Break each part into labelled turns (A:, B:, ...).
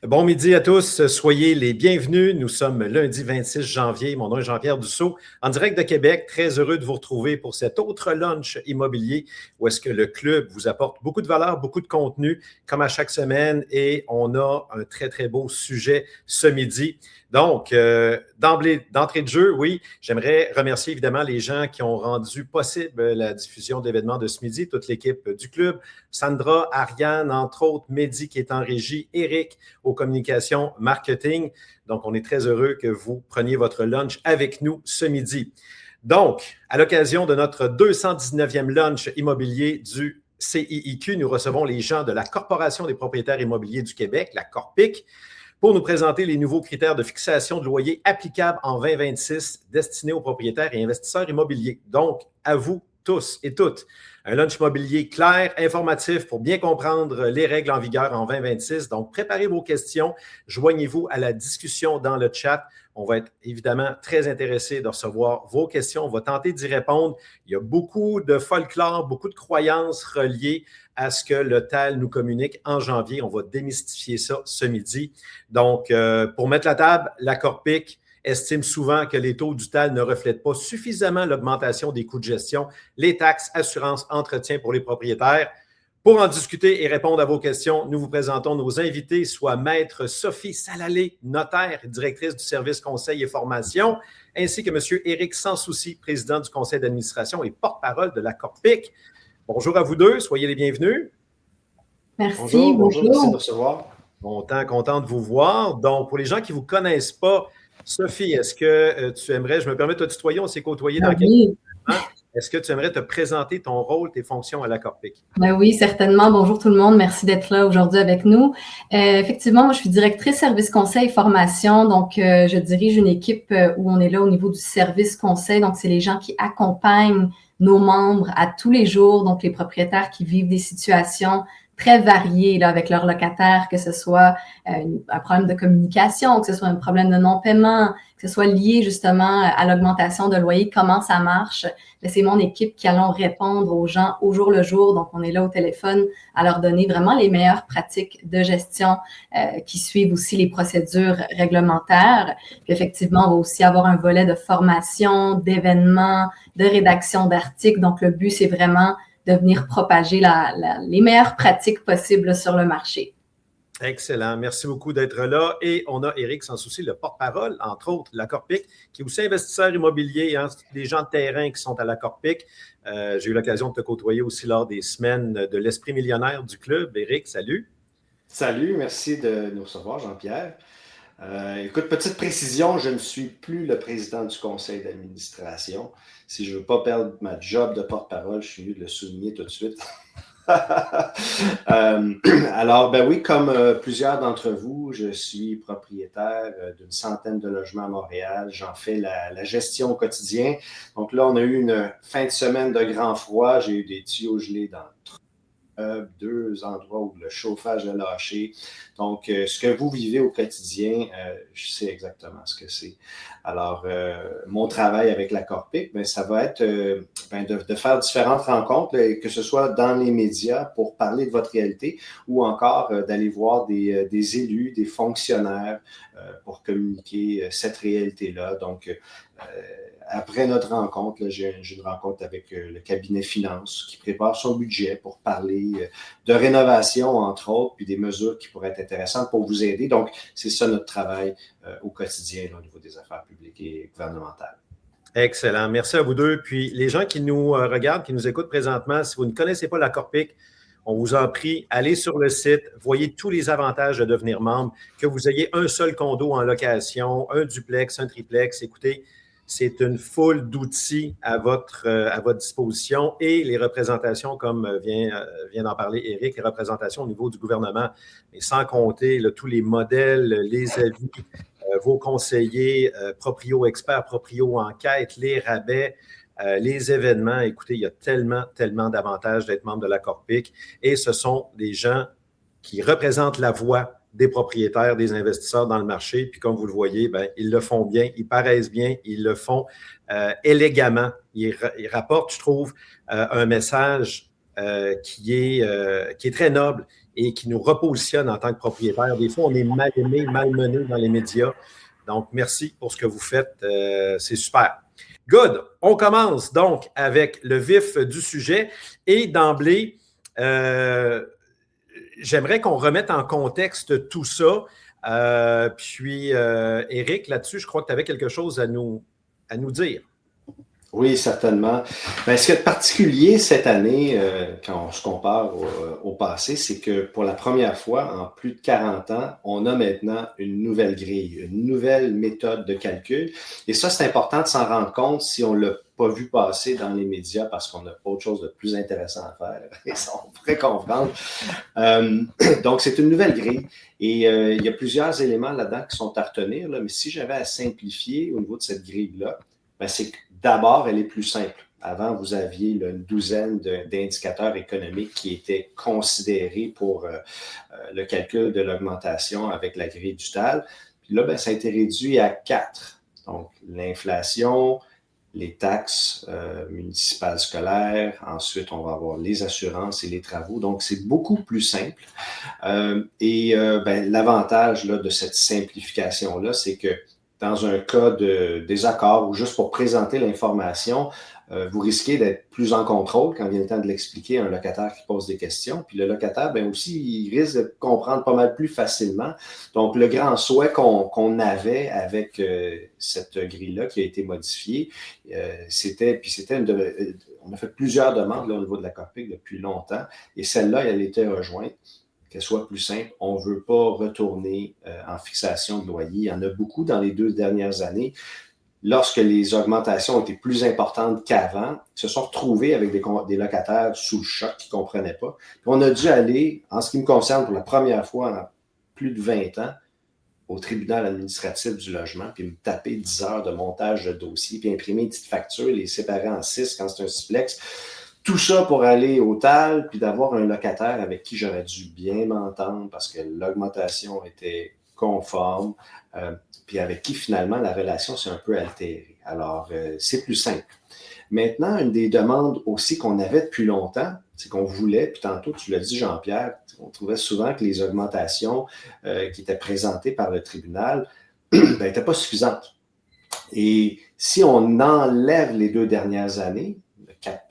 A: Bon midi à tous, soyez les bienvenus. Nous sommes lundi 26 janvier. Mon nom est Jean-Pierre Dussault, en direct de Québec. Très heureux de vous retrouver pour cet autre lunch immobilier où est-ce que le club vous apporte beaucoup de valeur, beaucoup de contenu, comme à chaque semaine. Et on a un très, très beau sujet ce midi. Donc, d'entrée de jeu, oui, j'aimerais remercier évidemment les gens qui ont rendu possible la diffusion de l'événement de ce midi, toute l'équipe du club, Sandra, Ariane, entre autres, Mehdi qui est en régie, Eric aux communications marketing. Donc, on est très heureux que vous preniez votre lunch avec nous ce midi. Donc, à l'occasion de notre 219e lunch immobilier du CIIQ, nous recevons les gens de la Corporation des propriétaires immobiliers du Québec, la Corpic, pour nous présenter les nouveaux critères de fixation de loyer applicables en 2026 destinés aux propriétaires et investisseurs immobiliers. Donc, à vous tous et toutes, un lunch immobilier clair, informatif pour bien comprendre les règles en vigueur en 2026. Donc, préparez vos questions, joignez-vous à la discussion dans le chat. On va être évidemment très intéressé de recevoir vos questions. On va tenter d'y répondre. Il y a beaucoup de folklore, beaucoup de croyances reliées à ce que le TAL nous communique en janvier. On va démystifier ça ce midi. Donc, pour mettre la table, la Corpic estime souvent que les taux du TAL ne reflètent pas suffisamment l'augmentation des coûts de gestion, les taxes, assurances, entretien pour les propriétaires. Pour en discuter et répondre à vos questions, nous vous présentons nos invités, soit Maître Sophie Salalé, notaire, directrice du service conseil et formation, ainsi que M. Éric Sansouci, président du conseil d'administration et porte-parole de la Corpic. Bonjour à vous deux, soyez les bienvenus.
B: Merci, bonjour. Merci de recevoir.
A: Content de vous voir. Donc, pour les gens qui ne vous connaissent pas, Sophie, est-ce que tu aimerais, je me permets de te tutoyer, on s'est côtoyé dans quelques moments. Est-ce que tu aimerais te présenter ton rôle, tes fonctions à la Corpic?
C: Oui, certainement. Bonjour tout le monde. Merci d'être là aujourd'hui avec nous. Effectivement, moi, je suis directrice service conseil formation. Donc, je dirige une équipe où on est là au niveau du service conseil. Donc, c'est les gens qui accompagnent nos membres à tous les jours. Donc, les propriétaires qui vivent des situations très variés là, avec leurs locataires, que ce soit un problème de communication, que ce soit un problème de non-paiement, que ce soit lié justement à l'augmentation de loyer, comment ça marche. C'est mon équipe qui allons répondre aux gens au jour le jour. Donc, on est là au téléphone à leur donner vraiment les meilleures pratiques de gestion qui suivent aussi les procédures réglementaires. Puis effectivement, on va aussi avoir un volet de formation, d'événements, de rédaction d'articles. Donc, le but, c'est vraiment de venir propager les meilleures pratiques possibles sur le marché.
A: Excellent. Merci beaucoup d'être là. Et on a Éric Sansouci, le porte-parole, entre autres, de la Corpic, qui est aussi investisseur immobilier, hein, des gens de terrain qui sont à la Corpic. J'ai eu l'occasion de te côtoyer aussi lors des semaines de l'Esprit millionnaire du club. Éric, salut.
B: Salut, merci de nous recevoir, Jean-Pierre. Écoute, petite précision, je ne suis plus le président du conseil d'administration. Si je ne veux pas perdre ma job de porte-parole, je suis venu de le souligner tout de suite. Alors, ben oui, comme plusieurs d'entre vous, je suis propriétaire d'une centaine de logements à Montréal. J'en fais la gestion au quotidien. Donc là, on a eu une fin de semaine de grand froid. J'ai eu des tuyaux gelés dans deux endroits où le chauffage a lâché. Donc, ce que vous vivez au quotidien, je sais exactement ce que c'est. Alors, mon travail avec la Corpic, ça va être de faire différentes rencontres, que ce soit dans les médias pour parler de votre réalité ou encore d'aller voir des élus, des fonctionnaires pour communiquer cette réalité-là. Donc, après notre rencontre, j'ai une rencontre avec le cabinet finance qui prépare son budget pour parler de rénovation, entre autres, puis des mesures qui pourraient être intéressantes pour vous aider. Donc, c'est ça notre travail au quotidien là, au niveau des affaires publiques et gouvernementales.
A: Excellent. Merci à vous deux. Puis, les gens qui nous regardent, qui nous écoutent présentement, si vous ne connaissez pas la Corpic, on vous en prie, allez sur le site, voyez tous les avantages de devenir membre, que vous ayez un seul condo en location, un duplex, un triplex. Écoutez, c'est une foule d'outils à votre disposition et les représentations, comme vient d'en parler Éric, les représentations au niveau du gouvernement, mais sans compter là, tous les modèles, les avis, vos conseillers, proprio experts, proprio enquête, les rabais, les événements. Écoutez, il y a tellement d'avantages d'être membre de la Corpic et ce sont des gens qui représentent la voix des propriétaires, des investisseurs dans le marché. Puis comme vous le voyez, ils le font bien, ils paraissent bien, ils le font élégamment. Ils rapportent, je trouve, un message qui est très noble. et qui nous repositionne en tant que propriétaire. Des fois, on est mal aimé, malmené dans les médias. Donc, merci pour ce que vous faites. C'est super. Good. On commence donc avec le vif du sujet. Et d'emblée, j'aimerais qu'on remette en contexte tout ça. Éric, là-dessus, je crois que tu avais quelque chose à nous dire.
B: Oui, certainement. Ben, ce qui est particulier cette année, quand on se compare au passé, c'est que pour la première fois en plus de 40 ans, on a maintenant une nouvelle grille, une nouvelle méthode de calcul. Et ça, c'est important de s'en rendre compte si on ne l'a pas vu passer dans les médias parce qu'on a autre chose de plus intéressant à faire. Et ça, on pourrait comprendre. Donc, c'est une nouvelle grille. Et il y a plusieurs éléments là-dedans qui sont à retenir. Là, mais si j'avais à simplifier au niveau de cette grille-là, ben, c'est que d'abord, elle est plus simple. Avant, vous aviez une douzaine d'indicateurs économiques qui étaient considérés pour le calcul de l'augmentation avec la grille du TAL. Puis là, ben, ça a été réduit à 4. Donc, l'inflation, les taxes municipales scolaires, ensuite, on va avoir les assurances et les travaux. Donc, c'est beaucoup plus simple. Ben, l'avantage là, de cette simplification-là, c'est que dans un cas de désaccord ou juste pour présenter l'information, vous risquez d'être plus en contrôle quand vient le temps de l'expliquer à un locataire qui pose des questions. Puis le locataire, bien aussi, il risque de comprendre pas mal plus facilement. Donc, le grand souhait qu'on avait avec cette grille-là qui a été modifiée, on a fait plusieurs demandes là, au niveau de la COPIC depuis longtemps, et celle-là, elle a été rejointe. Qu'elle soit plus simple. On ne veut pas retourner en fixation de loyer. Il y en a beaucoup dans les 2 dernières années. Lorsque les augmentations ont été plus importantes qu'avant, ils se sont retrouvés avec des locataires sous le choc qui ne comprenaient pas. Puis on a dû aller, en ce qui me concerne, pour la première fois en plus de 20 ans, au tribunal administratif du logement, puis me taper 10 heures de montage de dossier, puis imprimer une petite facture, les séparer en 6 quand c'est un siplex. Tout ça pour aller au TAL, puis d'avoir un locataire avec qui j'aurais dû bien m'entendre parce que l'augmentation était conforme, puis avec qui finalement la relation s'est un peu altérée. Alors, c'est plus simple. Maintenant, une des demandes aussi qu'on avait depuis longtemps, c'est qu'on voulait, puis tantôt tu l'as dit Jean-Pierre, on trouvait souvent que les augmentations qui étaient présentées par le tribunal n'étaient pas suffisantes. Et si on enlève les 2 dernières années, 4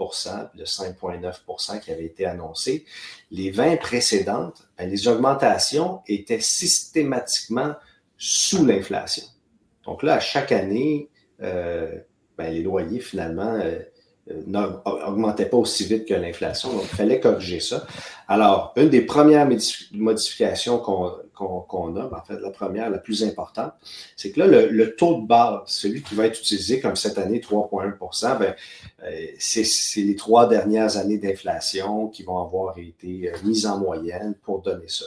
B: puis le 5,9 qui avait été annoncé. Les 20 précédentes, ben, les augmentations étaient systématiquement sous l'inflation. Donc là, à chaque année, ben, les loyers, finalement, n'augmentaient pas aussi vite que l'inflation. Donc, il fallait corriger ça. Alors, une des premières modifications qu'on a, en fait, la première, la plus importante, c'est que là, le taux de base, celui qui va être utilisé comme cette année, 3,1 ben, c'est les 3 dernières années d'inflation qui vont avoir été mises en moyenne pour donner ça.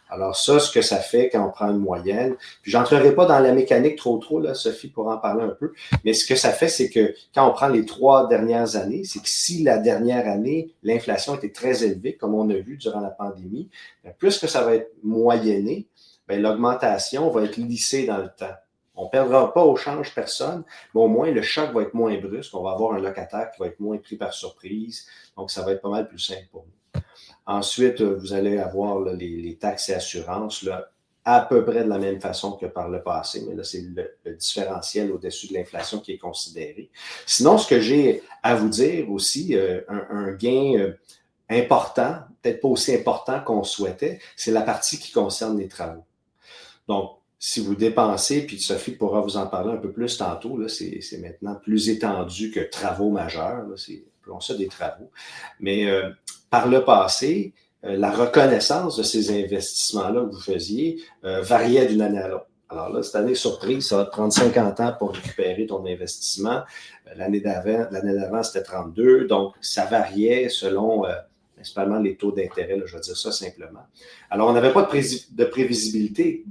B: Alors ça, ce que ça fait quand on prend une moyenne, puis j'entrerai pas dans la mécanique trop, là, Sophie pourra en parler un peu, mais ce que ça fait, c'est que quand on prend les 3 dernières années, c'est que si la dernière année, l'inflation était très élevée, comme on a vu durant la pandémie, bien, puisque ça va être moyenné, bien, l'augmentation va être lissée dans le temps. On ne perdra pas au change personne, mais au moins le choc va être moins brusque. On va avoir un locataire qui va être moins pris par surprise, donc ça va être pas mal plus simple pour nous. Ensuite, vous allez avoir là, les taxes et assurances là, à peu près de la même façon que par le passé, mais là, c'est le différentiel au-dessus de l'inflation qui est considéré. Sinon, ce que j'ai à vous dire aussi, un gain important, peut-être pas aussi important qu'on souhaitait, c'est la partie qui concerne les travaux. Donc, si vous dépensez, puis Sophie pourra vous en parler un peu plus tantôt, là, c'est maintenant plus étendu que travaux majeurs, là, appelons ça des travaux. Mais par le passé, la reconnaissance de ces investissements-là que vous faisiez variait d'une année à l'autre. Alors là, cette année, surprise, ça va te prendre 50 ans pour récupérer ton investissement. L'année d'avant, c'était 32. Donc, ça variait selon principalement les taux d'intérêt, là, je vais dire ça simplement. Alors, on n'avait pas de prévisibilité.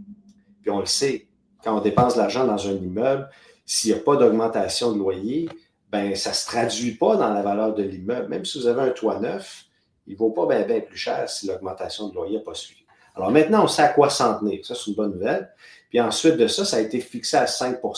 B: Puis on le sait, quand on dépense de l'argent dans un immeuble, s'il n'y a pas d'augmentation de loyer, ben ça ne se traduit pas dans la valeur de l'immeuble. Même si vous avez un toit neuf, il ne vaut pas bien plus cher si l'augmentation de loyer n'a pas suivi. Alors maintenant, on sait à quoi s'en tenir. Ça, c'est une bonne nouvelle. Puis ensuite de ça, ça a été fixé à 5 Vous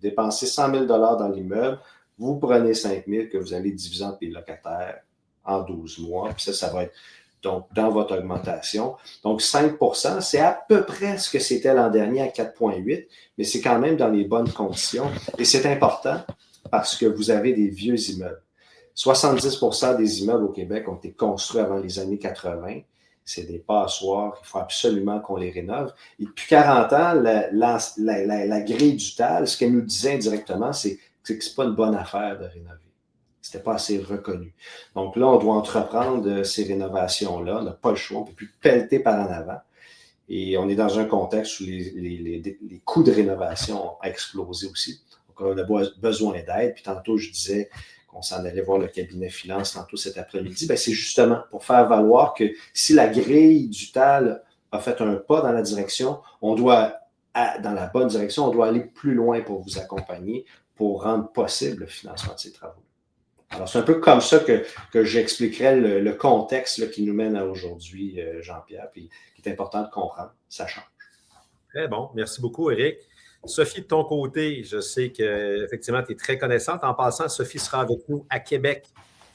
B: dépensez 100 000 dans l'immeuble, vous prenez 5 000 que vous allez diviser entre les locataires en 12 mois. Puis ça va être donc dans votre augmentation. Donc 5 %, c'est à peu près ce que c'était l'an dernier à 4,8 %, mais c'est quand même dans les bonnes conditions. Et c'est important parce que vous avez des vieux immeubles. 70 % des immeubles au Québec ont été construits avant les années 80. C'est des passoires, il faut absolument qu'on les rénove. Et depuis 40 ans, la grille du TAL, ce qu'elle nous disait indirectement, c'est que ce n'est pas une bonne affaire de rénover. Ce n'était pas assez reconnu. Donc là, on doit entreprendre ces rénovations-là. On n'a pas le choix, on ne peut plus pelleter par en avant. Et on est dans un contexte où les coûts de rénovation ont explosé aussi. Donc, on a besoin d'aide. Puis tantôt, je disais qu'on s'en allait voir le cabinet finance tantôt cet après-midi. Bien, c'est justement pour faire valoir que si la grille du TAL a fait un pas dans la direction, on doit, dans la bonne direction, on doit aller plus loin pour vous accompagner, pour rendre possible le financement de ces travaux. Alors, c'est un peu comme ça que j'expliquerais le contexte là, qui nous mène à aujourd'hui, Jean-Pierre, puis qui est important de comprendre. Ça change.
A: Très bon. Merci beaucoup, Éric. Sophie, de ton côté, je sais qu'effectivement, tu es très connaissante. En passant, Sophie sera avec nous à Québec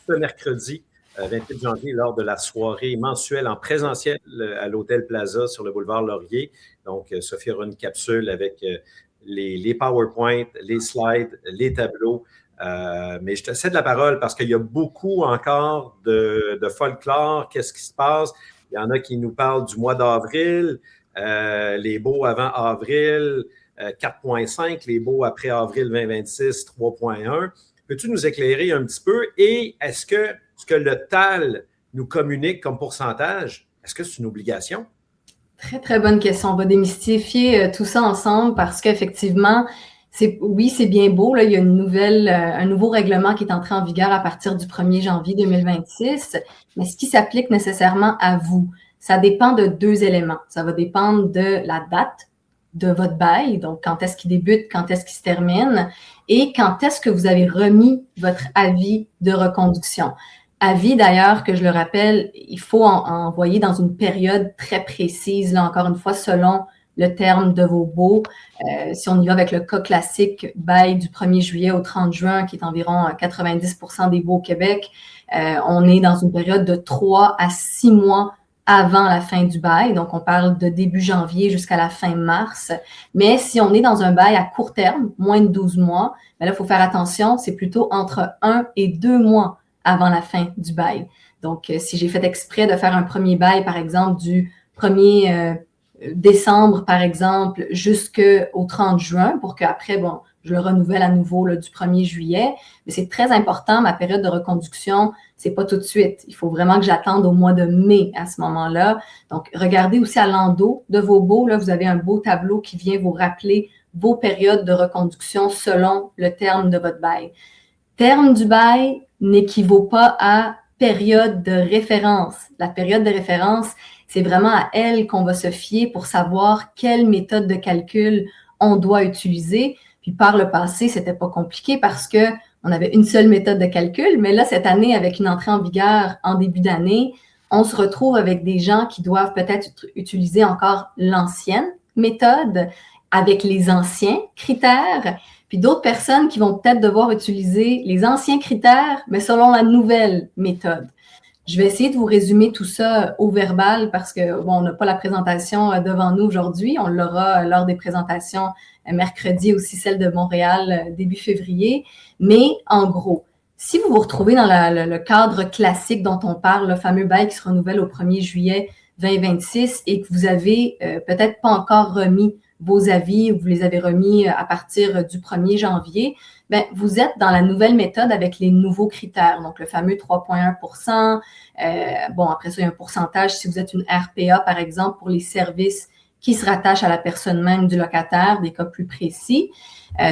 A: ce mercredi, 28 janvier, lors de la soirée mensuelle en présentiel à l'Hôtel Plaza sur le boulevard Laurier. Donc, Sophie aura une capsule avec les PowerPoint, les slides, les tableaux. Mais je te cède la parole parce qu'il y a beaucoup encore de folklore. Qu'est-ce qui se passe? Il y en a qui nous parlent du mois d'avril, les baux avant avril, 4,5, les baux après avril 2026, 3,1. Peux-tu nous éclairer un petit peu? Et est-ce que ce que le TAL nous communique comme pourcentage, est-ce que c'est une obligation?
C: Très, très bonne question. On va démystifier tout ça ensemble parce qu'effectivement, oui, c'est bien beau. Là, il y a un nouveau règlement qui est entré en vigueur à partir du 1er janvier 2026. Mais ce qui s'applique nécessairement à vous, ça dépend de 2 éléments. Ça va dépendre de la date de votre bail, donc quand est-ce qu'il débute, quand est-ce qu'il se termine, et quand est-ce que vous avez remis votre avis de reconduction. Avis, d'ailleurs, que je le rappelle, il faut envoyer dans une période très précise, là, encore une fois, selon le terme de vos baux. Si on y va avec le cas classique, bail du 1er juillet au 30 juin, qui est environ 90 % des baux au Québec, on est dans une période de 3 à 6 mois avant la fin du bail. Donc, on parle de début janvier jusqu'à la fin mars. Mais si on est dans un bail à court terme, moins de 12 mois, bien là, il faut faire attention, c'est plutôt entre 1 et 2 mois avant la fin du bail. Donc, si j'ai fait exprès de faire un premier bail, par exemple, du 1er décembre, par exemple, jusqu'au 30 juin, pour qu'après, bon, je le renouvelle à nouveau là, du 1er juillet. Mais c'est très important, ma période de reconduction, c'est pas tout de suite. Il faut vraiment que j'attende au mois de mai à ce moment-là. Donc, regardez aussi à l'endos de vos baux. Là, vous avez un beau tableau qui vient vous rappeler vos périodes de reconduction selon le terme de votre bail. Terme du bail n'équivaut pas à période de référence. La période de référence, c'est vraiment à elle qu'on va se fier pour savoir quelle méthode de calcul on doit utiliser. Puis par le passé, c'était pas compliqué parce que on avait une seule méthode de calcul, mais là, cette année, avec une entrée en vigueur en début d'année, on se retrouve avec des gens qui doivent peut-être utiliser encore l'ancienne méthode avec les anciens critères, puis d'autres personnes qui vont peut-être devoir utiliser les anciens critères, mais selon la nouvelle méthode. Je vais essayer de vous résumer tout ça au verbal parce que, bon, on n'a pas la présentation devant nous aujourd'hui. On l'aura lors des présentations mercredi, aussi celle de Montréal début février. Mais en gros, si vous vous retrouvez dans le cadre classique dont on parle, le fameux bail qui se renouvelle au 1er juillet 2026 et que vous avez peut-être pas encore remis vos avis ou vous les avez remis à partir du 1er janvier, bien, vous êtes dans la nouvelle méthode avec les nouveaux critères, donc le fameux 3,1 %. Bon, après ça, il y a un pourcentage si vous êtes une RPA, par exemple, pour les services qui se rattachent à la personne même du locataire, des cas plus précis.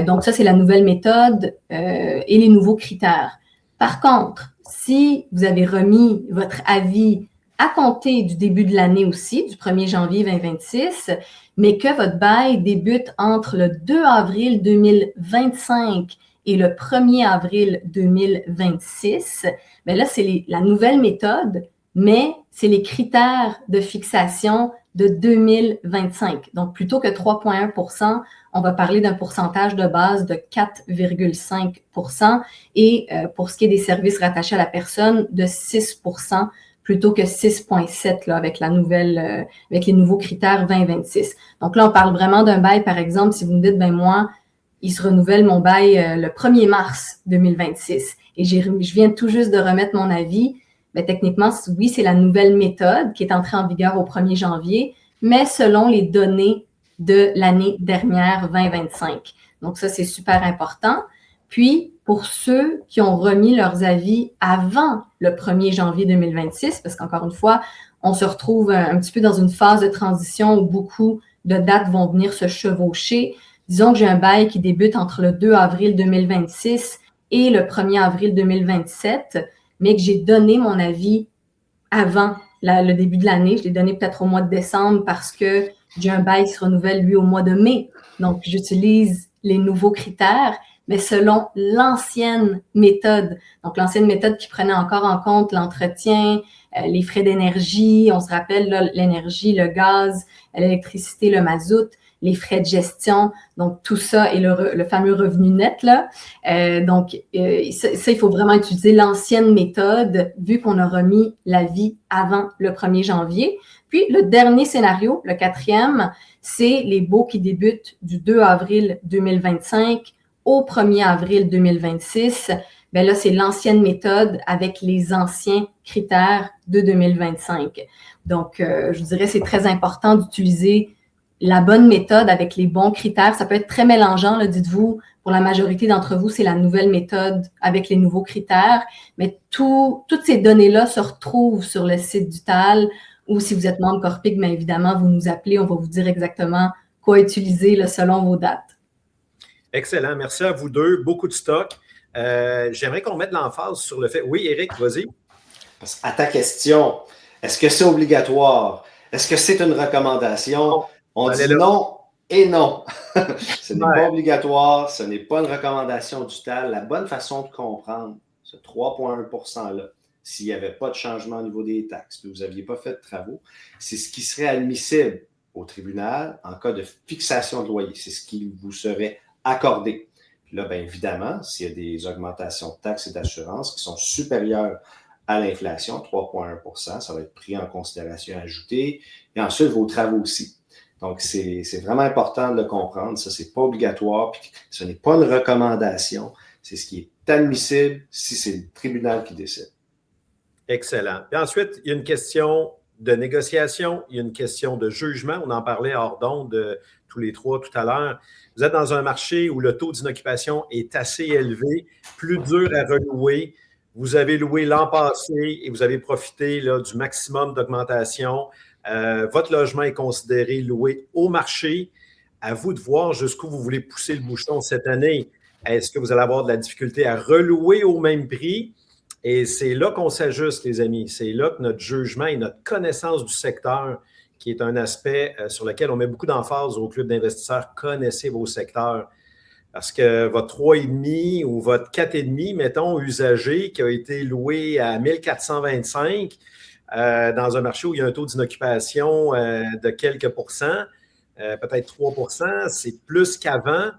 C: Donc ça, c'est la nouvelle méthode et les nouveaux critères. Par contre, si vous avez remis votre avis à compter du début de l'année aussi, du 1er janvier 2026, mais que votre bail débute entre le 2 avril 2025 et le 1er avril 2026, bien là, c'est la nouvelle méthode, mais c'est les critères de fixation de 2025. Donc, plutôt que 3,1 %, on va parler d'un pourcentage de base de 4,5 % et pour ce qui est des services rattachés à la personne, de 6 % plutôt que 6,7 là, avec avec les nouveaux critères 2026. Donc là, on parle vraiment d'un bail, par exemple, si vous me dites, moi, il se renouvelle mon bail le 1er mars 2026 et je viens tout juste de remettre mon avis, techniquement, oui, c'est la nouvelle méthode qui est entrée en vigueur au 1er janvier, mais selon les données de l'année dernière, 2025. Donc ça, c'est super important. Puis, pour ceux qui ont remis leurs avis avant le 1er janvier 2026, parce qu'encore une fois, on se retrouve un petit peu dans une phase de transition où beaucoup de dates vont venir se chevaucher. Disons que j'ai un bail qui débute entre le 2 avril 2026 et le 1er avril 2027, mais que j'ai donné mon avis avant le début de l'année. Je l'ai donné peut-être au mois de décembre parce que j'ai un bail qui se renouvelle, lui, au mois de mai. Donc, j'utilise les nouveaux critères, mais selon l'ancienne méthode. Donc, l'ancienne méthode qui prenait encore en compte l'entretien, les frais d'énergie, on se rappelle là, l'énergie, le gaz, l'électricité, le mazout, les frais de gestion, donc tout ça et le fameux revenu net là. Donc ça, il faut vraiment utiliser l'ancienne méthode vu qu'on a remis l'avis avant le 1er janvier. Puis le dernier scénario, le 4e, c'est les baux qui débutent du 2 avril 2025 au 1er avril 2026. Là, c'est l'ancienne méthode avec les anciens critères de 2025. Donc, je dirais c'est très important d'utiliser la bonne méthode avec les bons critères. Ça peut être très mélangeant, là, dites-vous. Pour la majorité d'entre vous, c'est la nouvelle méthode avec les nouveaux critères. Mais toutes ces données-là se retrouvent sur le site du TAL ou si vous êtes membre Corpic, bien évidemment, vous nous appelez. On va vous dire exactement quoi utiliser là, selon vos dates.
A: Excellent. Merci à vous deux. Beaucoup de stock. J'aimerais qu'on mette l'emphase sur le fait. Oui, Éric, vas-y.
B: À ta question, est-ce que c'est obligatoire? Est-ce que c'est une recommandation? On dit non et non. Ce n'est pas obligatoire, ce n'est pas une recommandation du TAL. La bonne façon de comprendre ce 3,1%-là, s'il n'y avait pas de changement au niveau des taxes, que vous n'aviez pas fait de travaux, c'est ce qui serait admissible au tribunal en cas de fixation de loyer. C'est ce qui vous serait accordé. Puis là, bien évidemment, s'il y a des augmentations de taxes et d'assurances qui sont supérieures à l'inflation, 3,1%, ça va être pris en considération ajouté. Et ensuite, vos travaux aussi. Donc, c'est vraiment important de le comprendre. Ça, c'est pas obligatoire. Puis ce n'est pas une recommandation. C'est ce qui est admissible si c'est le tribunal qui décide.
A: Excellent. Puis ensuite, il y a une question de négociation, il y a une question de jugement. On en parlait hors d'onde tous les trois tout à l'heure. Vous êtes dans un marché où le taux d'inoccupation est assez élevé, plus dur à relouer. Vous avez loué l'an passé et vous avez profité là, du maximum d'augmentation. Votre logement est considéré loué au marché. À vous de voir jusqu'où vous voulez pousser le bouchon cette année. Est-ce que vous allez avoir de la difficulté à relouer au même prix? Et c'est là qu'on s'ajuste, les amis. C'est là que notre jugement et notre connaissance du secteur, qui est un aspect sur lequel on met beaucoup d'emphase au club d'investisseurs, connaissez vos secteurs. Parce que votre 3,5 ou votre 4,5, mettons, usagé, qui a été loué à 1425 dans un marché où il y a un taux d'inoccupation de quelques pourcents, peut-être 3%, c'est plus qu'avant.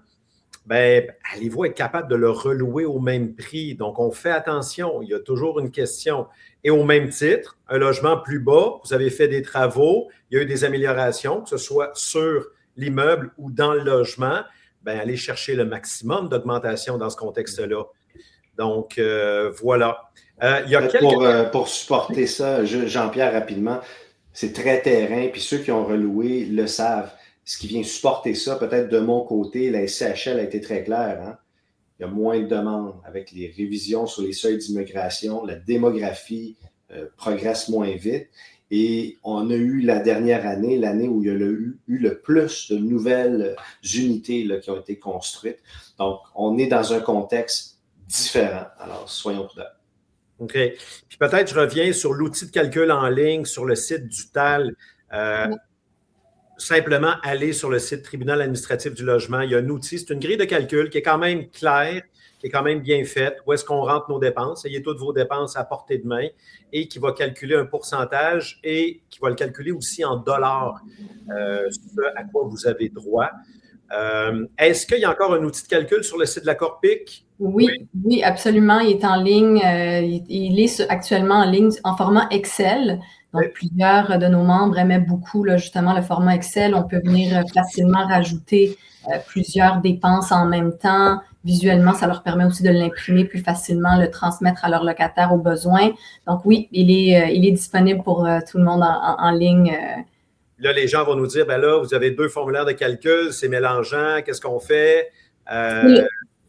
A: Bien, allez-vous être capable de le relouer au même prix? Donc, on fait attention. Il y a toujours une question. Et au même titre, un logement plus bas, vous avez fait des travaux, il y a eu des améliorations, que ce soit sur l'immeuble ou dans le logement, bien, allez chercher le maximum d'augmentation dans ce contexte-là. Donc, voilà.
B: Il y a pour supporter ça, Jean-Pierre, rapidement, c'est très terrain, puis ceux qui ont reloué le savent. Ce qui vient supporter ça, peut-être de mon côté, la SCHL a été très claire. Hein? Il y a moins de demandes avec les révisions sur les seuils d'immigration. La démographie progresse moins vite. Et on a eu la dernière année, l'année où il y a eu le plus de nouvelles unités là, qui ont été construites. Donc, on est dans un contexte différent. Alors, soyons prudents.
A: OK. Puis peut-être je reviens sur l'outil de calcul en ligne sur le site du TAL. Simplement aller sur le site Tribunal administratif du logement. Il y a un outil, c'est une grille de calcul qui est quand même claire, qui est quand même bien faite. Où est-ce qu'on rentre nos dépenses? Ayez toutes vos dépenses à portée de main et qui va calculer un pourcentage et qui va le calculer aussi en dollars, ce à quoi vous avez droit. Est-ce qu'il y a encore un outil de calcul sur le site de la Corpic?
C: Oui, absolument. Il est en ligne. Il est actuellement en ligne en format Excel. Donc, plusieurs de nos membres aimaient beaucoup là, justement le format Excel. On peut venir facilement rajouter plusieurs dépenses en même temps. Visuellement, ça leur permet aussi de l'imprimer plus facilement, le transmettre à leurs locataires au besoin. Donc oui, il est disponible pour tout le monde en ligne.
A: Là, les gens vont nous dire, ben là, vous avez 2 formulaires de calcul, c'est mélangeant, qu'est-ce qu'on fait?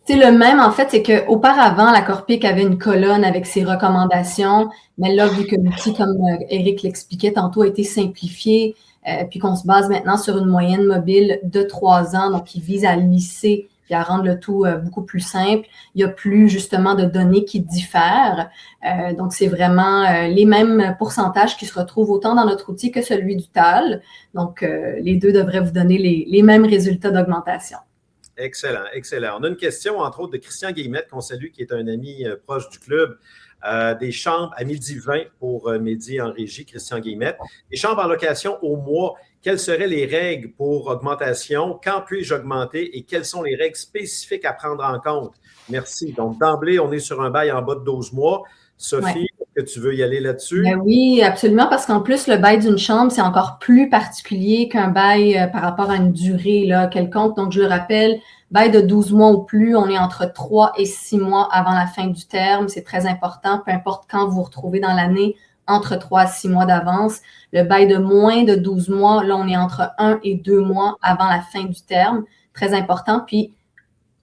C: C'est le même, en fait, c'est qu'auparavant, la Corpic avait une colonne avec ses recommandations, mais là, vu que l'outil, comme Éric l'expliquait tantôt, a été simplifié, puis qu'on se base maintenant sur une moyenne mobile de 3 ans, donc qui vise à lisser et à rendre le tout beaucoup plus simple. Il n'y a plus justement de données qui diffèrent. Donc, c'est vraiment les mêmes pourcentages qui se retrouvent autant dans notre outil que celui du TAL. Donc, les deux devraient vous donner les mêmes résultats d'augmentation.
A: Excellent, excellent. On a une question, entre autres, de Christian Guillemette, qu'on salue, qui est un ami proche du club. Des chambres à 12h20 pour Mehdi en régie, Christian Guillemette. Des chambres en location au mois, quelles seraient les règles pour augmentation? Quand puis-je augmenter et quelles sont les règles spécifiques à prendre en compte? Merci. Donc, d'emblée, on est sur un bail en bas de 12 mois. Sophie, est-ce que tu veux y aller là-dessus?
C: Ben oui, absolument, parce qu'en plus, le bail d'une chambre, c'est encore plus particulier qu'un bail par rapport à une durée là, quelconque. Donc, je le rappelle, bail de 12 mois ou plus, on est entre 3 et 6 mois avant la fin du terme. C'est très important, peu importe quand vous vous retrouvez dans l'année, entre 3 à 6 mois d'avance. Le bail de moins de 12 mois, là, on est entre 1 et 2 mois avant la fin du terme. Très important. Puis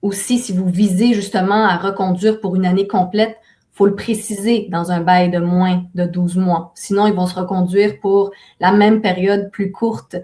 C: aussi, si vous visez justement à reconduire pour une année complète, il faut le préciser dans un bail de moins de 12 mois. Sinon, ils vont se reconduire pour la même période plus courte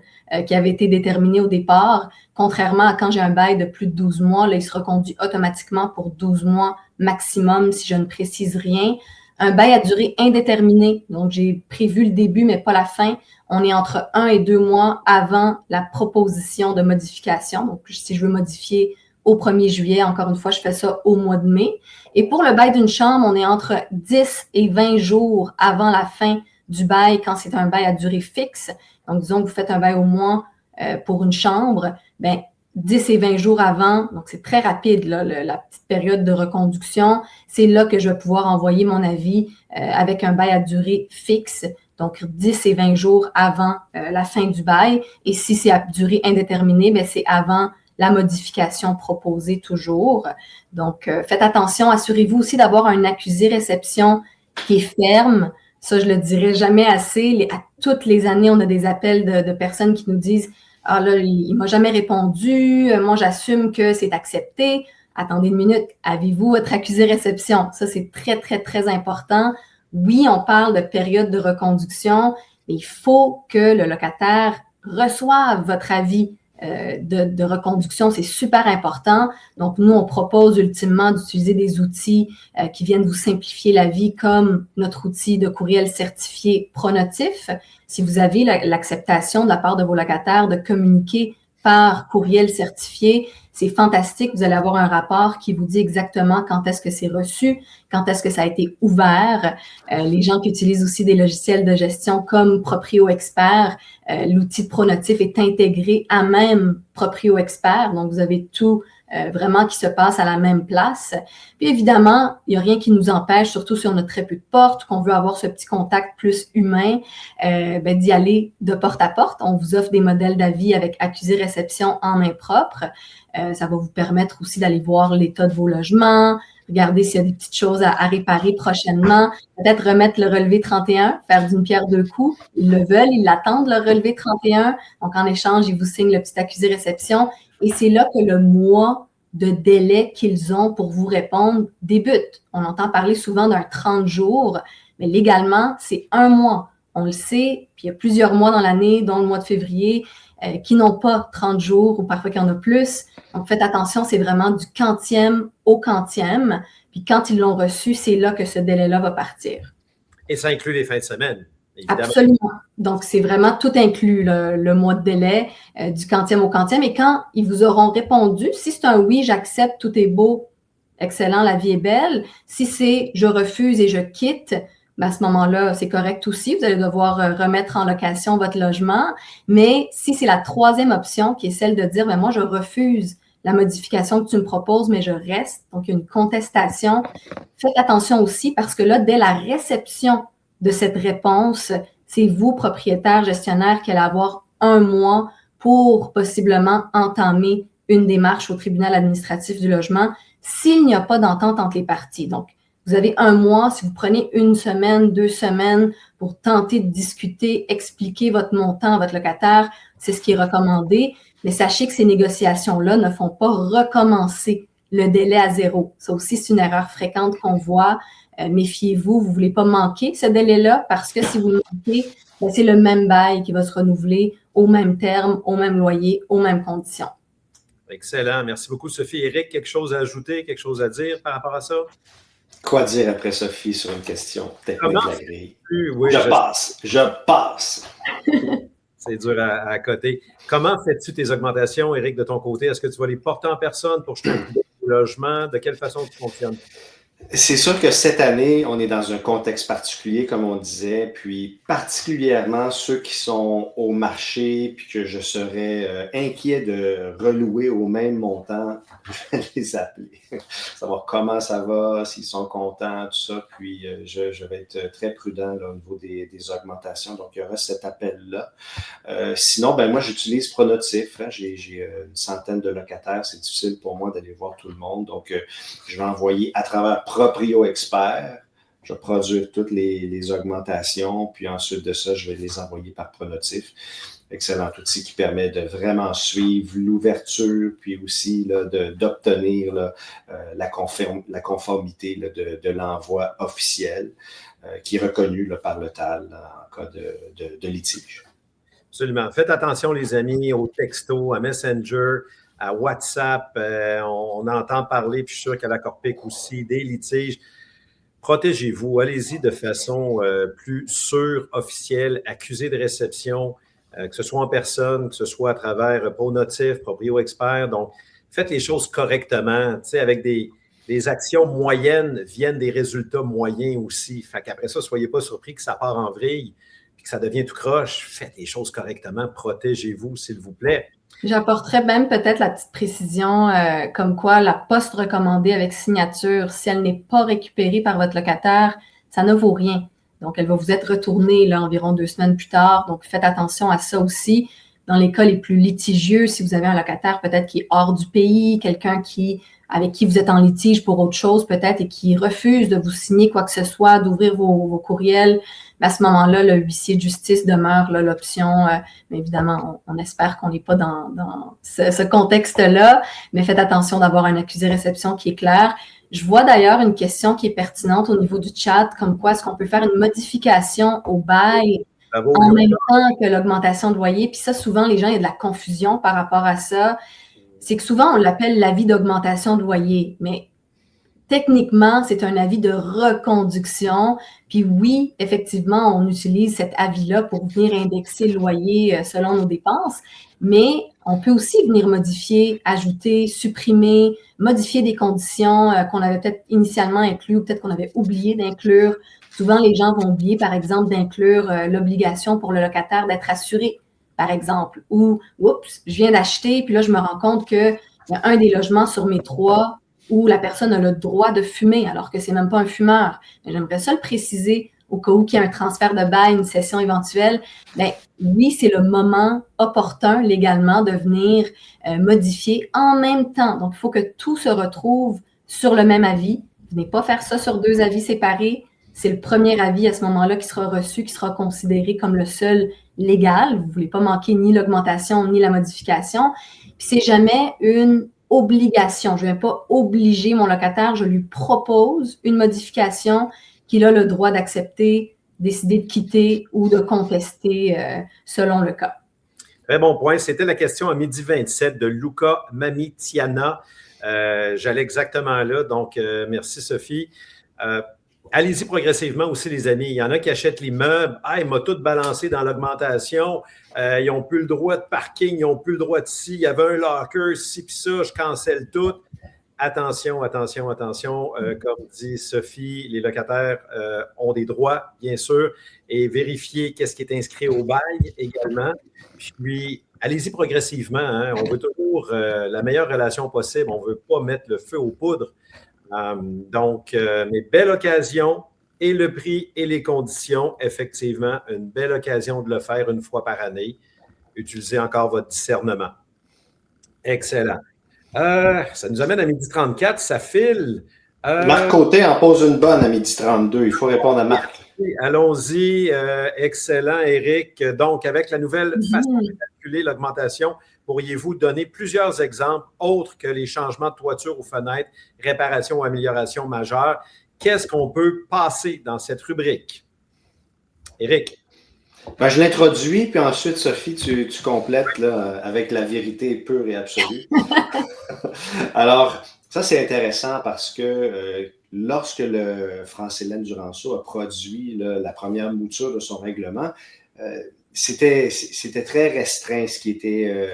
C: qui avait été déterminée au départ. Contrairement à quand j'ai un bail de plus de 12 mois, là, il se reconduit automatiquement pour 12 mois maximum si je ne précise rien. Un bail à durée indéterminée, donc j'ai prévu le début mais pas la fin. On est entre 1 et 2 mois avant la proposition de modification. Donc, si je veux modifier au 1er juillet, encore une fois, je fais ça au mois de mai. Et pour le bail d'une chambre, on est entre 10 et 20 jours avant la fin du bail quand c'est un bail à durée fixe. Donc, disons que vous faites un bail au mois pour une chambre, bien, 10 et 20 jours avant, donc c'est très rapide, là, la petite période de reconduction. C'est là que je vais pouvoir envoyer mon avis avec un bail à durée fixe, donc 10 et 20 jours avant la fin du bail. Et si c'est à durée indéterminée, bien, c'est avant la modification proposée toujours. Donc, faites attention, assurez-vous aussi d'avoir un accusé-réception qui est ferme. Ça, je le dirai jamais assez. À toutes les années, on a des appels de personnes qui nous disent « Ah là, il m'a jamais répondu, moi j'assume que c'est accepté. » Attendez une minute, avez-vous votre accusé-réception? Ça, c'est très, très, très important. Oui, on parle de période de reconduction, mais il faut que le locataire reçoive votre avis de reconduction, c'est super important. Donc, nous, on propose ultimement d'utiliser des outils qui viennent vous simplifier la vie, comme notre outil de courriel certifié Pronotif. Si vous avez l'acceptation de la part de vos locataires de communiquer par courriel certifié, c'est fantastique. Vous allez avoir un rapport qui vous dit exactement quand est-ce que c'est reçu, quand est-ce que ça a été ouvert. Les gens qui utilisent aussi des logiciels de gestion comme Proprio Expert, l'outil de Pronotif est intégré à même Proprio Expert. Donc, vous avez tout vraiment qui se passe à la même place. Puis évidemment, il n'y a rien qui nous empêche, surtout si on a très peu de portes, qu'on veut avoir ce petit contact plus humain, d'y aller de porte à porte. On vous offre des modèles d'avis avec accusé-réception en main propre. Ça va vous permettre aussi d'aller voir l'état de vos logements, regarder s'il y a des petites choses à réparer prochainement, peut-être remettre le relevé 31, faire d'une pierre deux coups. Ils le veulent, ils l'attendent, le relevé 31. Donc, en échange, ils vous signent le petit accusé-réception. Et c'est là que le mois de délai qu'ils ont pour vous répondre débute. On entend parler souvent d'un 30 jours, mais légalement, c'est 1 mois. On le sait, puis il y a plusieurs mois dans l'année, dont le mois de février, qui n'ont pas 30 jours ou parfois qu'il y en a plus. Donc, faites attention, c'est vraiment du quantième au quantième. Puis quand ils l'ont reçu, c'est là que ce délai-là va partir.
A: Et ça inclut les fins de semaine, évidemment.
C: Absolument. Donc, c'est vraiment tout inclus, le mois de délai, du quantième au quantième. Et quand ils vous auront répondu, si c'est un oui, j'accepte, tout est beau, excellent, la vie est belle. Si c'est je refuse et je quitte, ben à ce moment-là, c'est correct aussi. Vous allez devoir remettre en location votre logement. Mais si c'est la troisième option, qui est celle de dire, ben moi, je refuse la modification que tu me proposes, mais je reste. Donc, il y a une contestation. Faites attention aussi parce que là, dès la réception de cette réponse, c'est vous, propriétaire, gestionnaire, qui allez avoir 1 mois pour possiblement entamer une démarche au tribunal administratif du logement s'il n'y a pas d'entente entre les parties. Donc, vous avez 1 mois, si vous prenez 1 semaine, 2 semaines pour tenter de discuter, expliquer votre montant à votre locataire, c'est ce qui est recommandé. Mais sachez que ces négociations-là ne font pas recommencer le délai à 0. Ça aussi, c'est une erreur fréquente qu'on voit. Méfiez-vous, vous ne voulez pas manquer ce délai-là parce que si vous le manquez, ben, c'est le même bail qui va se renouveler au même terme, au même loyer, aux mêmes conditions.
A: Excellent. Merci beaucoup, Sophie. Éric, quelque chose à ajouter, quelque chose à dire par rapport à ça?
B: Quoi dire après Sophie sur une question technique de la grille?
A: Oui,
B: je passe.
A: C'est dur à coter. Comment fais-tu tes augmentations, Éric, de ton côté? Est-ce que tu vas les porter en personne pour jeter un coup d'œil au logement? De quelle façon tu fonctionnes?
B: C'est sûr que cette année, on est dans un contexte particulier, comme on disait, puis particulièrement ceux qui sont au marché, puis que je serais inquiet de relouer au même montant, je vais les appeler, savoir comment ça va, s'ils sont contents, tout ça, puis je vais être très prudent là, au niveau des augmentations, donc il y aura cet appel-là. Sinon, ben moi, j'utilise Pronotif, hein. J'ai une centaine de locataires, c'est difficile pour moi d'aller voir tout le monde, donc je vais envoyer à travers Proprio Expert. Je vais produire toutes les augmentations, puis ensuite de ça, je vais les envoyer par Pronotif. Excellent outil qui permet de vraiment suivre l'ouverture, puis aussi là, d'obtenir là, la conformité là, de l'envoi officiel qui est reconnu là, par le TAL en cas de litige.
A: Absolument. Faites attention, les amis, aux textos, à Messenger, à WhatsApp. On entend parler, puis je suis sûr qu'à la Corpic aussi, des litiges. Protégez-vous. Allez-y de façon plus sûre, officielle, accusé de réception, que ce soit en personne, que ce soit à travers Pronotif, Proprio Expert. Donc, faites les choses correctement. Tu sais, avec des actions moyennes viennent des résultats moyens aussi. Fait qu'après ça, soyez pas surpris que ça part en vrille et que ça devient tout croche. Faites les choses correctement. Protégez-vous, s'il vous plaît.
C: J'apporterais même peut-être la petite précision comme quoi la poste recommandée avec signature, si elle n'est pas récupérée par votre locataire, ça ne vaut rien. Donc, elle va vous être retournée là, environ 2 semaines plus tard. Donc, faites attention à ça aussi. Dans les cas les plus litigieux, si vous avez un locataire peut-être qui est hors du pays, quelqu'un avec qui vous êtes en litige pour autre chose peut-être et qui refuse de vous signer quoi que ce soit, d'ouvrir vos courriels, à ce moment-là, le huissier de justice demeure là, l'option. Mais évidemment, on espère qu'on n'est pas dans ce contexte-là, mais faites attention d'avoir un accusé-réception qui est clair. Je vois d'ailleurs une question qui est pertinente au niveau du chat, comme quoi est-ce qu'on peut faire une modification au bail en même temps que l'augmentation de loyer. Puis ça, souvent, les gens, il y a de la confusion par rapport à ça. C'est que souvent, on l'appelle l'avis d'augmentation de loyer, mais techniquement, c'est un avis de reconduction. Puis oui, effectivement, on utilise cet avis-là pour venir indexer le loyer selon nos dépenses, mais on peut aussi venir modifier, ajouter, supprimer, modifier des conditions qu'on avait peut-être initialement inclus ou peut-être qu'on avait oublié d'inclure. Souvent, les gens vont oublier, par exemple, d'inclure l'obligation pour le locataire d'être assuré, par exemple, ou « Oups, je viens d'acheter, puis là, je me rends compte qu'il y a un des logements sur mes 3 où la personne a le droit de fumer, alors que c'est même pas un fumeur. » Mais j'aimerais ça le préciser au cas où il y a un transfert de bail, une cession éventuelle. Bien, oui, c'est le moment opportun légalement de venir modifier en même temps. Donc, il faut que tout se retrouve sur le même avis. Venez pas faire ça sur 2 avis séparés. C'est le premier avis à ce moment-là qui sera reçu, qui sera considéré comme le seul légal. Vous ne voulez pas manquer ni l'augmentation ni la modification. Puis c'est jamais une obligation. Je ne vais pas obliger mon locataire, je lui propose une modification qu'il a le droit d'accepter, décider de quitter ou de contester selon le cas.
A: Très bon point. C'était la question à 12h27 de Luca Mamitiana. J'allais exactement là. Donc, merci Sophie. Allez-y progressivement aussi, les amis. Il y en a qui achètent l'immeuble. Ah, il m'a tout balancé dans l'augmentation. Ils n'ont plus le droit de parking, ils n'ont plus le droit de ci. Il y avait un locker, ci puis ça, je cancelle tout. Attention, attention, attention. Comme dit Sophie, les locataires ont des droits, bien sûr, et vérifier qu'est-ce qui est inscrit au bail également. Puis, allez-y progressivement. Hein. On veut toujours la meilleure relation possible. On ne veut pas mettre le feu aux poudres. Mais belle occasion et le prix et les conditions. Effectivement, une belle occasion de le faire une fois par année. Utilisez encore votre discernement. Excellent. Ça nous amène à 12h34. Ça file.
B: Marc Côté en pose une bonne à 12h32. Il faut répondre à Marc.
A: Allons-y. Excellent, Éric. Donc, avec la nouvelle façon de calculer l'augmentation, pourriez-vous donner plusieurs exemples autres que les changements de toiture ou fenêtres, réparation ou amélioration majeure? Qu'est-ce qu'on peut passer dans cette rubrique? Éric?
B: Ben, je l'introduis, puis ensuite, Sophie, tu complètes là, avec la vérité pure et absolue. Alors, ça, c'est intéressant parce que lorsque le France-Hélène Duranceau a produit là, la première mouture de son règlement, c'était très restreint ce qui était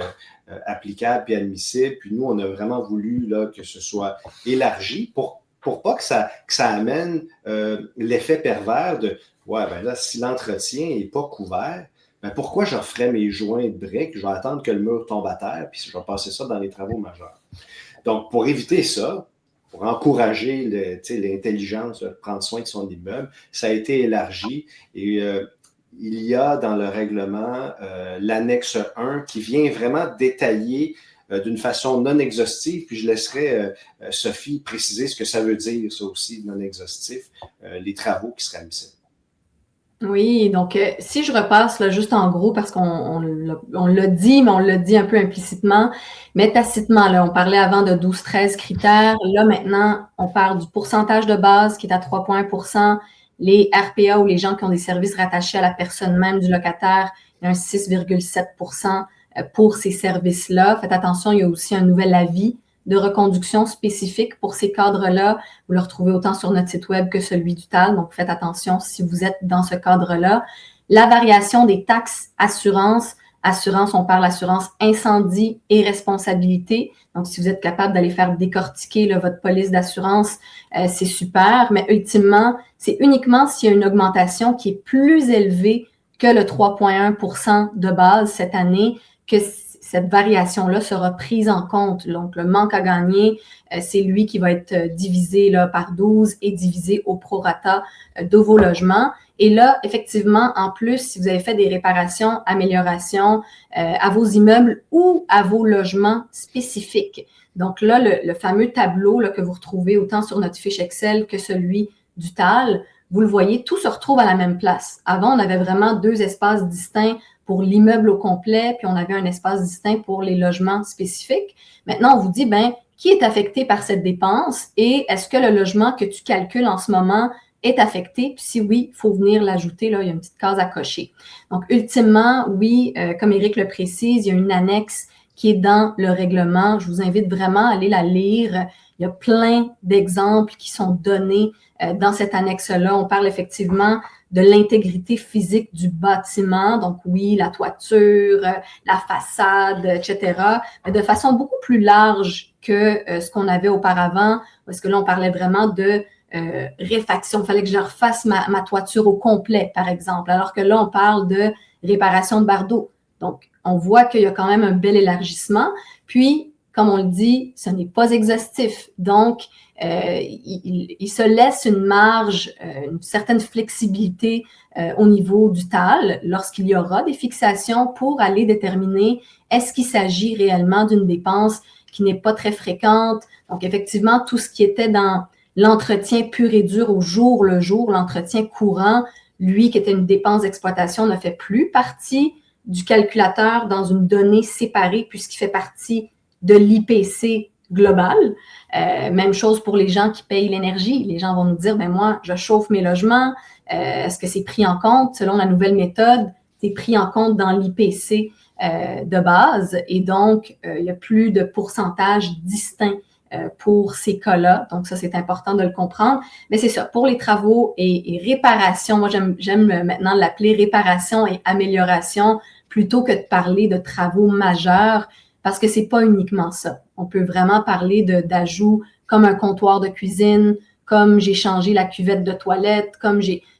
B: applicable et admissible. Puis nous, on a vraiment voulu là, que ce soit élargi pour pas que ça amène l'effet pervers de ouais, ben là, si l'entretien n'est pas couvert, ben pourquoi je referais mes joints de briques? Je vais attendre que le mur tombe à terre, puis je vais passer ça dans les travaux majeurs. Donc, pour éviter ça, pour encourager l'intelligence de prendre soin de son immeuble, ça a été élargi et il y a dans le règlement l'annexe 1 qui vient vraiment détailler d'une façon non exhaustive, puis je laisserai Sophie préciser ce que ça veut dire, ça aussi, non exhaustif, les travaux qui seraient admissibles.
C: Oui, donc si je repasse là, juste en gros, parce qu'on l'a dit, mais on l'a dit un peu implicitement, mais tacitement, là, on parlait avant de 12-13 critères. Là, maintenant, on parle du pourcentage de base qui est à 3,1 %. Les RPA ou les gens qui ont des services rattachés à la personne même du locataire, il y a un 6,7 % pour ces services-là. Faites attention, il y a aussi un nouvel avis de reconduction spécifique pour ces cadres-là. Vous le retrouvez autant sur notre site web que celui du TAL. Donc, faites attention si vous êtes dans ce cadre-là. La variation des taxes assurance. Assurance, on parle assurance incendie et responsabilité. Donc, si vous êtes capable d'aller faire décortiquer là, votre police d'assurance, c'est super. Mais ultimement, c'est uniquement s'il y a une augmentation qui est plus élevée que le 3,1 % de base cette année que cette variation-là sera prise en compte. Donc, le manque à gagner, c'est lui qui va être divisé là, par 12 et divisé au prorata de vos logements. Et là, effectivement, en plus, si vous avez fait des réparations, améliorations à vos immeubles ou à vos logements spécifiques. Donc là, le fameux tableau là, que vous retrouvez autant sur notre fiche Excel que celui du TAL, vous le voyez, tout se retrouve à la même place. Avant, on avait vraiment 2 espaces distincts pour l'immeuble au complet, puis on avait un espace distinct pour les logements spécifiques. Maintenant, on vous dit, qui est affecté par cette dépense et est-ce que le logement que tu calcules en ce moment est affecté? Puis si oui, il faut venir l'ajouter, là, il y a une petite case à cocher. Donc, ultimement, oui, comme Éric le précise, il y a une annexe qui est dans le règlement. Je vous invite vraiment à aller la lire. Il y a plein d'exemples qui sont donnés dans cette annexe-là. On parle effectivement de l'intégrité physique du bâtiment. Donc oui, la toiture, la façade, etc. Mais de façon beaucoup plus large que ce qu'on avait auparavant, parce que là, on parlait vraiment de réfaction. Il fallait que je refasse ma toiture au complet, par exemple, alors que là, on parle de réparation de barreaux d'eau. Donc, on voit qu'il y a quand même un bel élargissement. Puis, comme on le dit, ce n'est pas exhaustif. Donc, il se laisse une marge, une certaine flexibilité au niveau du TAL lorsqu'il y aura des fixations pour aller déterminer est-ce qu'il s'agit réellement d'une dépense qui n'est pas très fréquente. Donc, effectivement, tout ce qui était dans l'entretien pur et dur au jour le jour, l'entretien courant, lui qui était une dépense d'exploitation, ne fait plus partie du calculateur dans une donnée séparée puisqu'il fait partie de l'IPC global. Même chose pour les gens qui payent l'énergie. Les gens vont nous dire, moi, je chauffe mes logements. Est-ce que c'est pris en compte? Selon la nouvelle méthode, c'est pris en compte dans l'IPC de base. Et donc, il n'y a plus de pourcentage distinct pour ces cas-là. Donc, ça, c'est important de le comprendre. Mais c'est ça, pour les travaux et réparations, moi, j'aime maintenant l'appeler réparation et amélioration plutôt que de parler de travaux majeurs, parce que c'est pas uniquement ça. On peut vraiment parler d'ajouts comme un comptoir de cuisine, comme j'ai changé la cuvette de toilette,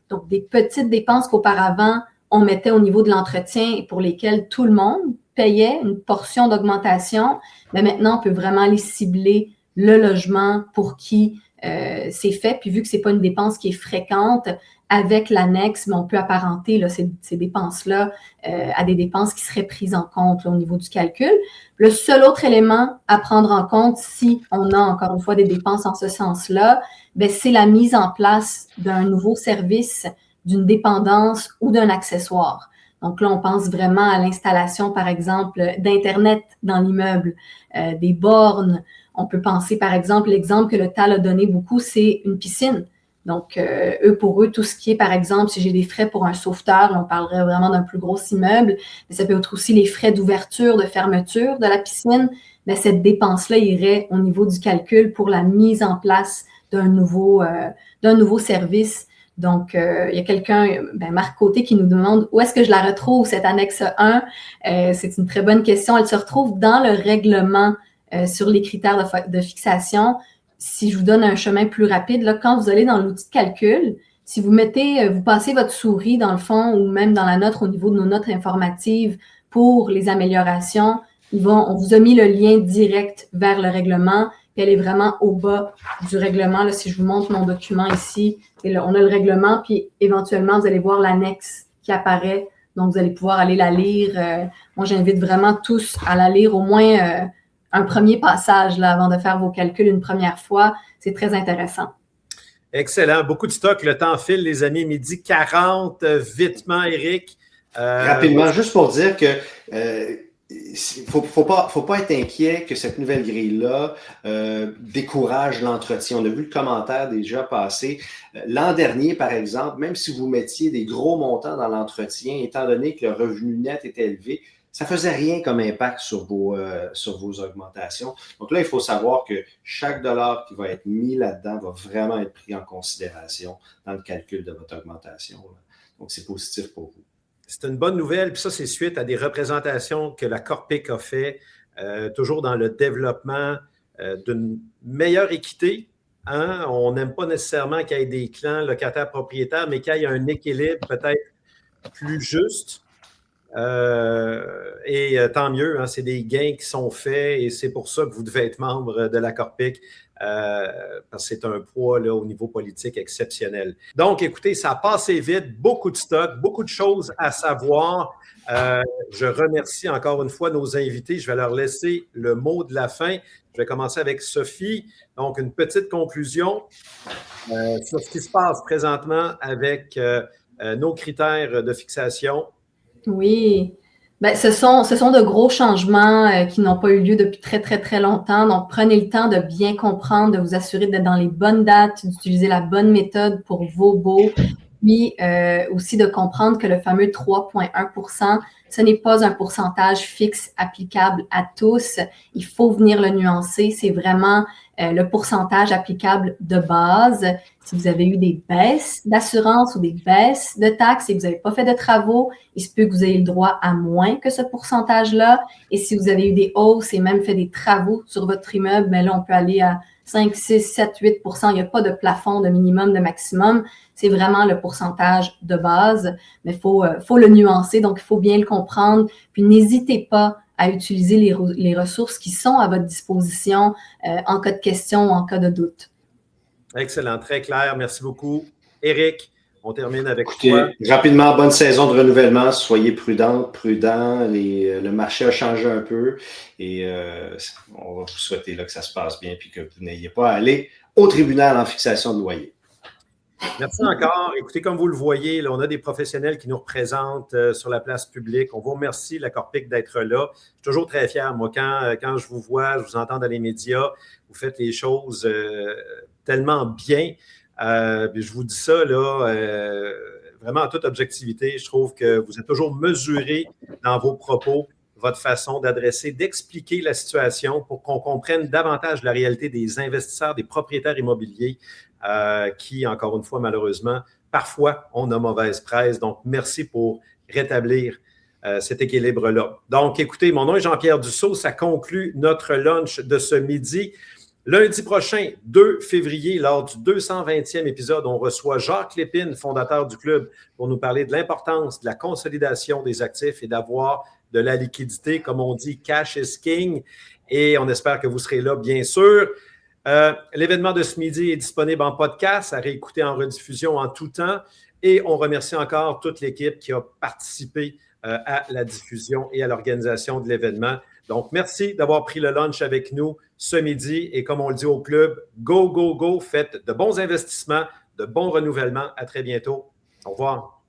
C: donc des petites dépenses qu'auparavant, on mettait au niveau de l'entretien et pour lesquelles tout le monde payaient une portion d'augmentation, mais maintenant, on peut aller cibler le logement pour qui c'est fait. Puis vu que ce n'est pas une dépense qui est fréquente, avec l'annexe, mais on peut apparenter là, ces dépenses-là à des dépenses qui seraient prises en compte là, au niveau du calcul. Le seul autre élément à prendre en compte, si on a encore une fois des dépenses en ce sens-là, bien, c'est la mise en place d'un nouveau service, d'une dépendance ou d'un accessoire. Donc là, on pense vraiment à l'installation, par exemple, d'Internet dans l'immeuble, des bornes. On peut penser, par exemple, l'exemple que le TAL a donné beaucoup, c'est une piscine. Donc, pour eux, tout ce qui est, par exemple, si j'ai des frais pour un sauveteur, là, on parlerait vraiment d'un plus gros immeuble, mais ça peut être aussi les frais d'ouverture, de fermeture de la piscine. Mais cette dépense-là irait au niveau du calcul pour la mise en place d'un nouveau service. Donc, il y a quelqu'un, Marc Côté, qui nous demande où est-ce que je la retrouve, cette annexe 1. C'est une très bonne question. Elle se retrouve dans le règlement sur les critères de fixation. Si je vous donne un chemin plus rapide, là, quand vous allez dans l'outil de calcul, si vous passez votre souris dans le fond ou même dans la note au niveau de nos notes informatives pour les améliorations, on vous a mis le lien direct vers le règlement, puis elle est vraiment au bas du règlement. Là, si je vous montre mon document ici, là, on a le règlement, puis éventuellement, vous allez voir l'annexe qui apparaît. Donc, vous allez pouvoir aller la lire. Moi, j'invite vraiment tous à la lire au moins un premier passage là, avant de faire vos calculs une première fois. C'est très intéressant.
A: Excellent. Beaucoup de stock. Le temps file, les amis. 12h40. Vitement, Éric.
B: Rapidement, juste pour dire que faut pas être inquiet que cette nouvelle grille-là décourage l'entretien. On a vu le commentaire déjà passer. L'an dernier, par exemple, même si vous mettiez des gros montants dans l'entretien, étant donné que le revenu net était élevé, ça ne faisait rien comme impact sur vos augmentations. Donc là, il faut savoir que chaque dollar qui va être mis là-dedans va vraiment être pris en considération dans le calcul de votre augmentation. Donc, c'est positif pour vous.
A: C'est une bonne nouvelle. Puis ça, c'est suite à des représentations que la Corpic a fait, toujours dans le développement d'une meilleure équité. Hein? On n'aime pas nécessairement qu'il y ait des clans locataires-propriétaires, mais qu'il y ait un équilibre peut-être plus juste. Tant mieux, hein, c'est des gains qui sont faits et c'est pour ça que vous devez être membre de la Corpic parce que c'est un poids là, au niveau politique exceptionnel. Donc, écoutez, ça a passé vite, beaucoup de stock, beaucoup de choses à savoir. Je remercie encore une fois nos invités. Je vais leur laisser le mot de la fin. Je vais commencer avec Sophie. Donc, une petite conclusion sur ce qui se passe présentement avec nos critères de fixation.
C: Oui. Ce sont de gros changements qui n'ont pas eu lieu depuis très, très, très longtemps. Donc, prenez le temps de bien comprendre, de vous assurer d'être dans les bonnes dates, d'utiliser la bonne méthode pour vos baux, puis aussi de comprendre que le fameux 3,1 %, ce n'est pas un pourcentage fixe applicable à tous. Il faut venir le nuancer. C'est vraiment le pourcentage applicable de base. Si vous avez eu des baisses d'assurance ou des baisses de taxes et que vous n'avez pas fait de travaux, il se peut que vous ayez le droit à moins que ce pourcentage-là. Et si vous avez eu des hausses et même fait des travaux sur votre immeuble, bien là, on peut aller à 5, 6, 7, 8 %. Il n'y a pas de plafond, de minimum, de maximum. C'est vraiment le pourcentage de base, mais il faut le nuancer, donc il faut bien le comprendre. Puis n'hésitez pas à utiliser les ressources qui sont à votre disposition en cas de question ou en cas de doute.
A: Excellent, très clair. Merci beaucoup. Éric, on termine avec toi.
B: Rapidement, bonne saison de renouvellement. Soyez prudents. Le marché a changé un peu et on va vous souhaiter là, que ça se passe bien et que vous n'ayez pas à aller au tribunal en fixation de loyer.
A: Merci encore. Écoutez, comme vous le voyez, là, on a des professionnels qui nous représentent sur la place publique. On vous remercie, la Corpic, d'être là. Je suis toujours très fier, moi, quand je vous vois, je vous entends dans les médias, vous faites les choses tellement bien. Puis je vous dis ça, là, vraiment en toute objectivité. Je trouve que vous êtes toujours mesuré dans vos propos, votre façon d'adresser, d'expliquer la situation pour qu'on comprenne davantage la réalité des investisseurs, des propriétaires immobiliers qui, encore une fois, malheureusement, parfois, ont de mauvaise presse. Donc, merci pour rétablir cet équilibre-là. Donc, écoutez, mon nom est Jean-Pierre Dussault. Ça conclut notre lunch de ce midi. Lundi prochain, 2 février, lors du 220e épisode, on reçoit Jacques Lépine, fondateur du club, pour nous parler de l'importance de la consolidation des actifs et d'avoir de la liquidité. Comme on dit, cash is king. Et on espère que vous serez là, bien sûr. L'événement de ce midi est disponible en podcast, à réécouter en rediffusion en tout temps. Et on remercie encore toute l'équipe qui a participé à la diffusion et à l'organisation de l'événement. Donc, merci d'avoir pris le lunch avec nous ce midi. Et comme on le dit au club, go, go, go. Faites de bons investissements, de bons renouvellements. À très bientôt. Au revoir.